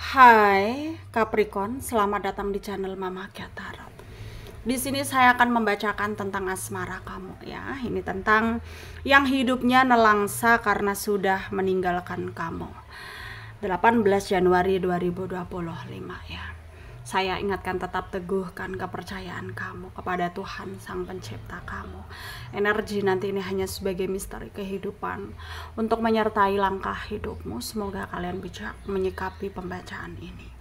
Hai Capricorn, selamat datang di channel Mama Kia Tarot. Di sini saya akan membacakan tentang asmara kamu ya. Ini tentang yang hidupnya nelangsa karena sudah meninggalkan kamu. 18 Januari 2025 ya. Saya ingatkan, tetap teguhkan kepercayaan kamu kepada Tuhan Sang Pencipta kamu. Energi nanti ini hanya sebagai misteri kehidupan untuk menyertai langkah hidupmu. Semoga kalian bijak menyikapi pembacaan ini.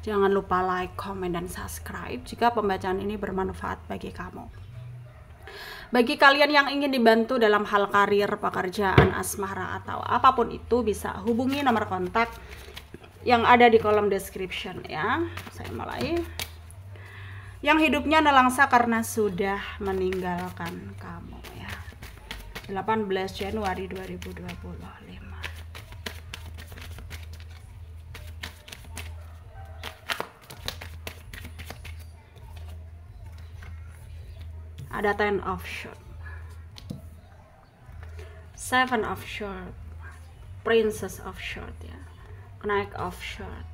Jangan lupa like, komen, dan subscribe jika pembacaan ini bermanfaat bagi kamu. Bagi kalian yang ingin dibantu dalam hal karir, pekerjaan, asmara, atau apapun itu, bisa hubungi nomor kontak yang ada di kolom description ya. Saya mulai. Yang hidupnya nelangsa karena sudah meninggalkan kamu ya. 18 Januari 2025. Ada 10 of Swords, 7 of Swords, Princess of Swords ya, Knight of Swords,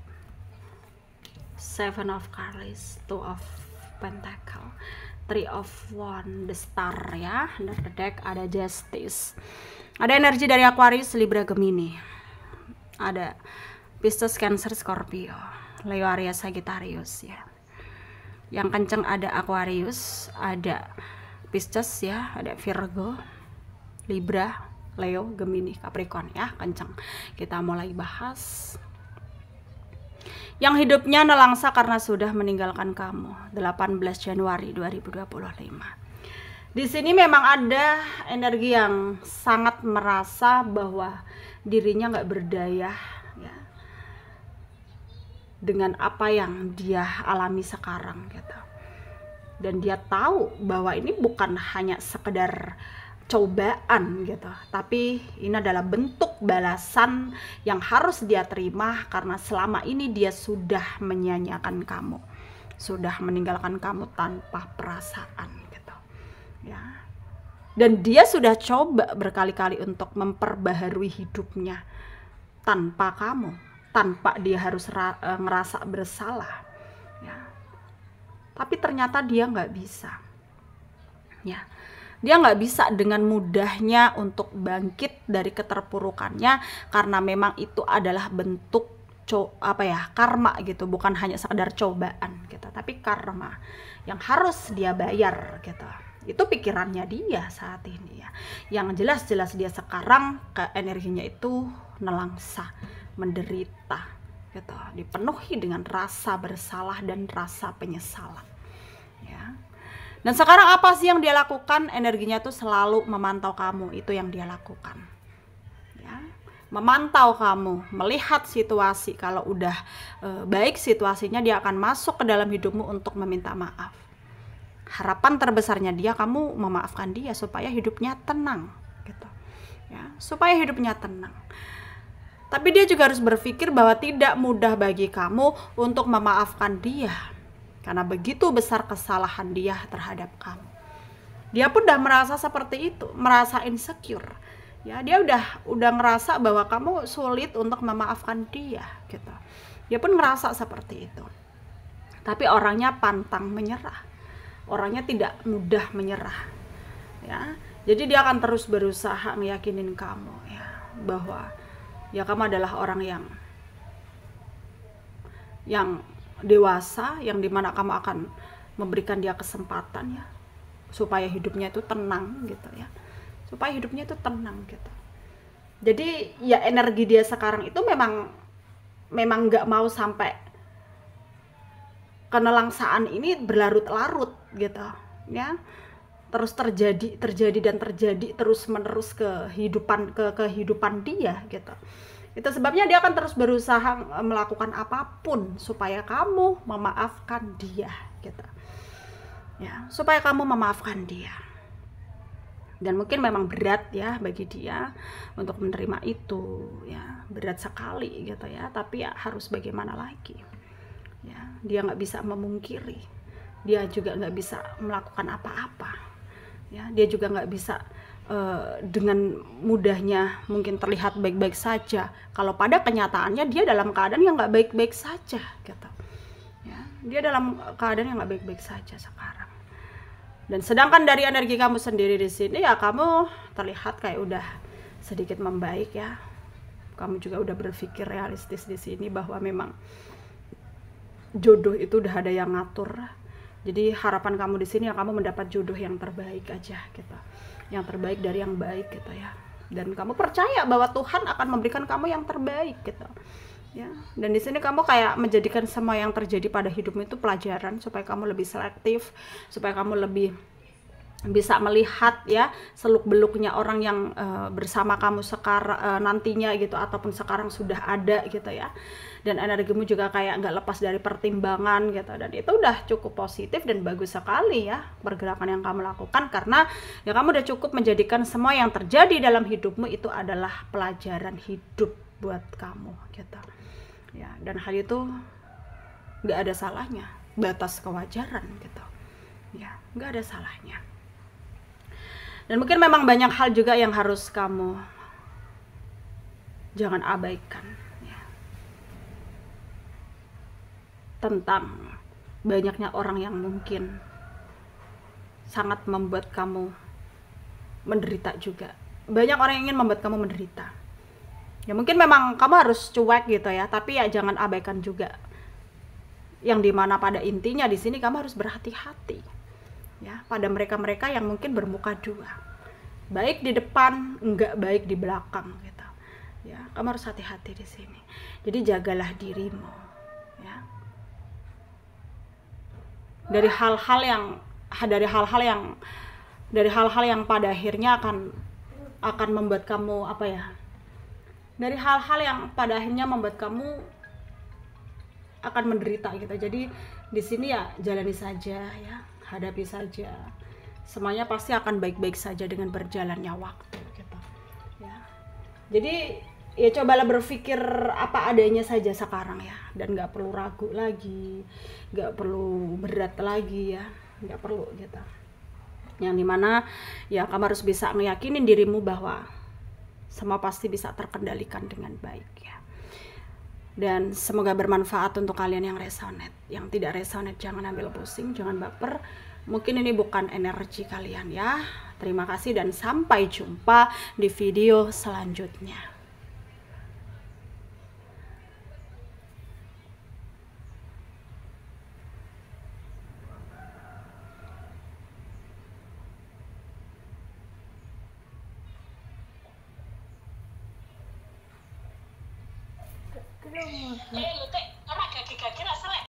7 of Cups, 2 of Pentacle, 3 of Wands, the Star ya. Under the deck ada Justice. Ada energi dari Aquarius, Libra, Gemini. Ada Pisces, Cancer, Scorpio, Leo, Aries, Sagittarius ya. Yang kenceng ada Aquarius, ada Pisces ya, ada Virgo, Libra, Leo, Gemini, Capricorn ya, kenceng. Kita mulai bahas. Yang hidupnya nelangsa karena sudah meninggalkan kamu, 18 Januari 2025. Di sini memang ada energi yang sangat merasa bahwa dirinya nggak berdaya ya, dengan apa yang dia alami sekarang gitu. Dan dia tahu bahwa ini bukan hanya sekedar cobaan gitu, tapi ini adalah bentuk balasan yang harus dia terima karena selama ini dia sudah menyanyiakan kamu, sudah meninggalkan kamu tanpa perasaan gitu ya. Dan dia sudah coba berkali-kali untuk memperbaharui hidupnya tanpa kamu, tanpa dia harus ngerasa bersalah ya. Tapi ternyata dia nggak bisa ya. Dia nggak bisa dengan mudahnya untuk bangkit dari keterpurukannya karena memang itu adalah bentuk karma gitu, bukan hanya sekedar cobaan gitu, tapi karma yang harus dia bayar gitu. Itu pikirannya dia saat ini ya. Yang jelas-jelas dia sekarang ke energinya itu nelangsa, menderita gitu, dipenuhi dengan rasa bersalah dan rasa penyesalan ya. Dan sekarang apa sih yang dia lakukan? Energinya tuh selalu memantau kamu, itu yang dia lakukan ya. Memantau kamu, melihat situasi. Kalau udah baik situasinya, dia akan masuk ke dalam hidupmu untuk meminta maaf. Harapan terbesarnya dia, kamu memaafkan dia supaya hidupnya tenang gitu ya, supaya hidupnya tenang. Tapi dia juga harus berpikir bahwa tidak mudah bagi kamu untuk memaafkan dia karena begitu besar kesalahan dia terhadap kamu. Dia pun udah merasa seperti itu, merasa insecure ya. Dia udah ngerasa bahwa kamu sulit untuk memaafkan dia gitu. Dia pun ngerasa seperti itu. Tapi orangnya pantang menyerah, orangnya tidak mudah menyerah ya. Jadi dia akan terus berusaha meyakinin kamu ya, bahwa ya kamu adalah orang yang dewasa, yang dimana kamu akan memberikan dia kesempatan ya, supaya hidupnya itu tenang gitu ya, supaya hidupnya itu tenang gitu. Jadi ya energi dia sekarang itu memang nggak mau sampai kenelangsaan ini berlarut-larut gitu ya, terus terjadi dan terjadi terus menerus kehidupan dia gitu. Itu sebabnya dia akan terus berusaha melakukan apapun supaya kamu memaafkan dia gitu ya, supaya kamu memaafkan dia. Dan mungkin memang berat ya bagi dia untuk menerima itu ya, berat sekali gitu ya. Tapi ya harus bagaimana lagi ya, dia nggak bisa memungkiri, dia juga nggak bisa melakukan apa-apa ya, dia juga nggak bisa dengan mudahnya mungkin terlihat baik-baik saja, kalau pada kenyataannya dia dalam keadaan yang nggak baik-baik saja gitu ya. Dia dalam keadaan yang nggak baik-baik saja sekarang. Dan sedangkan dari energi kamu sendiri di sini ya, kamu terlihat kayak udah sedikit membaik ya. Kamu juga udah berpikir realistis di sini bahwa memang jodoh itu udah ada yang ngatur. Jadi harapan kamu di sini ya, kamu mendapat jodoh yang terbaik aja gitu, yang terbaik dari yang baik gitu ya. Dan kamu percaya bahwa Tuhan akan memberikan kamu yang terbaik gitu ya. Dan di sini kamu kayak menjadikan semua yang terjadi pada hidupmu itu pelajaran, supaya kamu lebih selektif, supaya kamu lebih bisa melihat ya seluk beluknya orang yang bersama kamu sekarang, nantinya gitu, ataupun sekarang sudah ada gitu ya. Dan energimu juga kayak nggak lepas dari pertimbangan gitu, dan itu udah cukup positif dan bagus sekali ya pergerakan yang kamu lakukan, karena ya kamu udah cukup menjadikan semua yang terjadi dalam hidupmu itu adalah pelajaran hidup buat kamu gitu ya. Dan hal itu nggak ada salahnya, batas kewajaran gitu ya, nggak ada salahnya. Dan mungkin memang banyak hal juga yang harus kamu jangan abaikan ya, tentang banyaknya orang yang mungkin sangat membuat kamu menderita juga. Banyak orang yang ingin membuat kamu menderita ya. Mungkin memang kamu harus cuek gitu ya, tapi ya jangan abaikan juga yang dimana pada intinya di sini kamu harus berhati-hati ya pada mereka-mereka yang mungkin bermuka dua, baik di depan, enggak baik di belakang gitu ya. Kamu harus hati-hati di sini. Jadi jagalah dirimu ya dari hal-hal yang pada akhirnya akan membuat kamu apa ya, dari hal-hal yang pada akhirnya membuat kamu akan menderita gitu. Jadi di sini ya jalani saja ya, hadapi saja, semuanya pasti akan baik-baik saja dengan berjalannya waktu gitu ya. Jadi ya cobalah berpikir apa adanya saja sekarang ya, dan nggak perlu ragu lagi, nggak perlu berat lagi ya, nggak perlu gitu. Yang dimana ya kamu harus bisa ngeyakinin dirimu bahwa semua pasti bisa terkendalikan dengan baik ya. Dan semoga bermanfaat untuk kalian yang resonate. Yang tidak resonate jangan ambil pusing, jangan baper. Mungkin ini bukan energi kalian ya. Terima kasih dan sampai jumpa di video selanjutnya. Terus